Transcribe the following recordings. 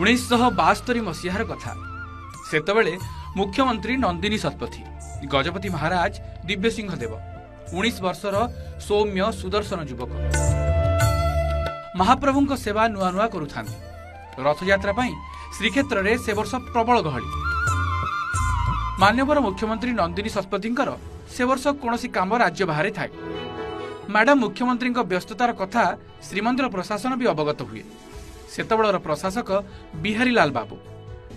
1972 मसीहार कथा। सेतबेले मुख्यमंत्री नंदिनी शतपथी, गजपति महाराज दिव्य सिंह देव 19 वर्षर सौम्य सुदर्शन युवक महाप्रभु सेवा नुआ नुआ करुथा। रथयात्रा श्रीक्षेत्र में से वर्ष प्रबल गहली। मान्यवर मुख्यमंत्री नंदिनी शतपथी से वर्ष कौन काम राज्य बाहर थाए। मैडम मुख्यमंत्री व्यस्ततार कथा श्रीमंदिर प्रशासन भी अवगत हुए। सेतबेलर प्रशासक बिहारी लाल बाबू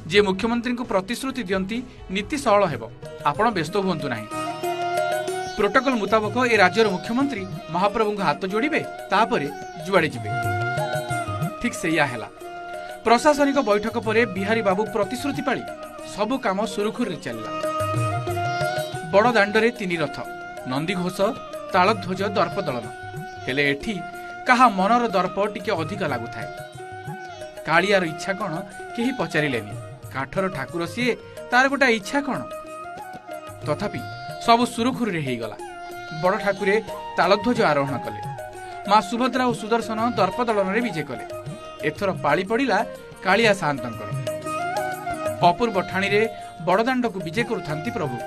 जे मुख्यमंत्री को प्रतिश्रुति दियंती नीति सरल हेबो, आपण व्यस्त हुंतु नाही। प्रोटोकॉल मुताबक ए राज्यर मुख्यमंत्री महाप्रभु हाथ जोड़िबे, तापरे जुआड़े जिबे। ठीक सेया हैला। प्रशासनिक बैठक परे बिहारी बाबू प्रतिश्रुति पाली सबु काम सुरुखुर रे चलला। बड़ दांडरे 3 रथ, नंदीघोष, तालध्वज, दर्प दलन। हेले एठी कहा मनर दर्प टिके अधिक लागुथाए। कालियार इच्छा कौन केही पचारिलेनी। काठर ठाकुर सीए, तार गोटा इच्छा कौन। तथापि सबु सुरुखुर रे हेई गला। बड़ ठाकुरे तालध्वज आरोहण कले। मां सुभद्रा और सुदर्शन दर्प दलन रे विजय कले। एथर पाଳି पड़िला कालिया सान्तंकर। अपूर्व ठाणी रे बड़दाण्ड को विजय करुथांती प्रभु।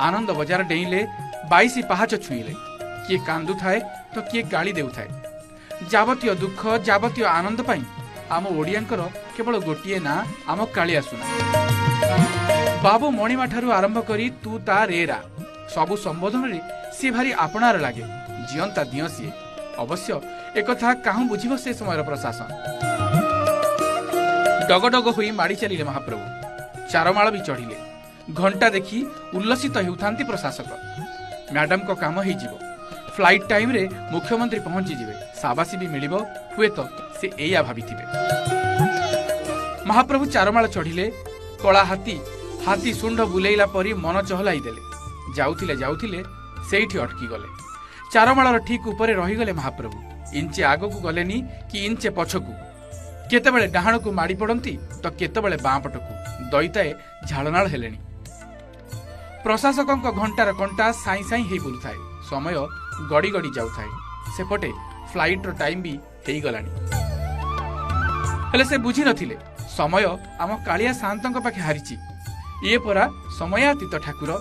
आनंद बजार डेइले 22 पाहाच छुईले। किए कांदु थाए तो किए गाली देउ थाए। जावतीय दुख जावतीय आनंद पाई आम ओडियांकर केवल गोटिए ना आम कालिया सुना। बाबू मणिमा ठारू आरंभ करी तू ता रेरा सबु संबोधन रे सी भारी आपणार लागे। जियंता दिय सी अवश्य एकथा काहू बुझिब से समय प्रशासन। डगडग होई माड़ी चलिले महाप्रभु। चारमाळ भी चढ़िले। घंटा देखी उल्लसित हेउथांती प्रशासक। मैडम को काम ही जीवो। फ्लाइट टाइम रे मुख्यमंत्री पहुंची जिवे। साबासी भी मिलिबो हुए तो से एया भाबिथिबे। महाप्रभु चारमाळ चढ़िले। कला हाथी हाथी सुंड बुलेइला परी मन चहलाई देले। जाउथिले जाउथिले सेठी अटकी गले। चारमाळर ठीक ऊपर रही गले महाप्रभु। इंचे आगकू गलेनी कि इंचे पछकू। केतेबेले डाहाणकू माड़ी पड़ती तो केतेबेले बाँ पटकू। दैताए झालनाळ हेलेनी। प्रशासकंक घंटार कंटा साई साई हेई बुलुथाए। समय गड़ी गड़ी जाउथाए। सेपटे फ्लाइट टाइम भी हेई गलानी। हेले से बुझी नथिले समय आम कालिया सान्तंक पाखे हारिची। ये परा समयातीत ठाकुर।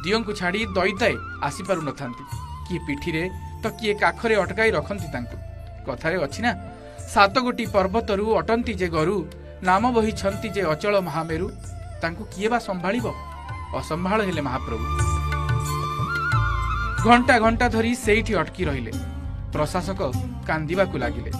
दियंकु छाड़ी दैताए आसी पारु नथांती। किए पिठिरे तो किए काखरे अटकाई रखंती तांकु। कथारे अछि ना, 7 गोटी पर्वतरू अटंती जे गरु, नाम बही छंती जे अचल महामेरु। तांकु किए बा संभाळिबो। असंभाळ हेले महाप्रभु। घंटा घंटा धरी सेठी अटकी रहिले। प्रशासक कांदिबाकू लागिले।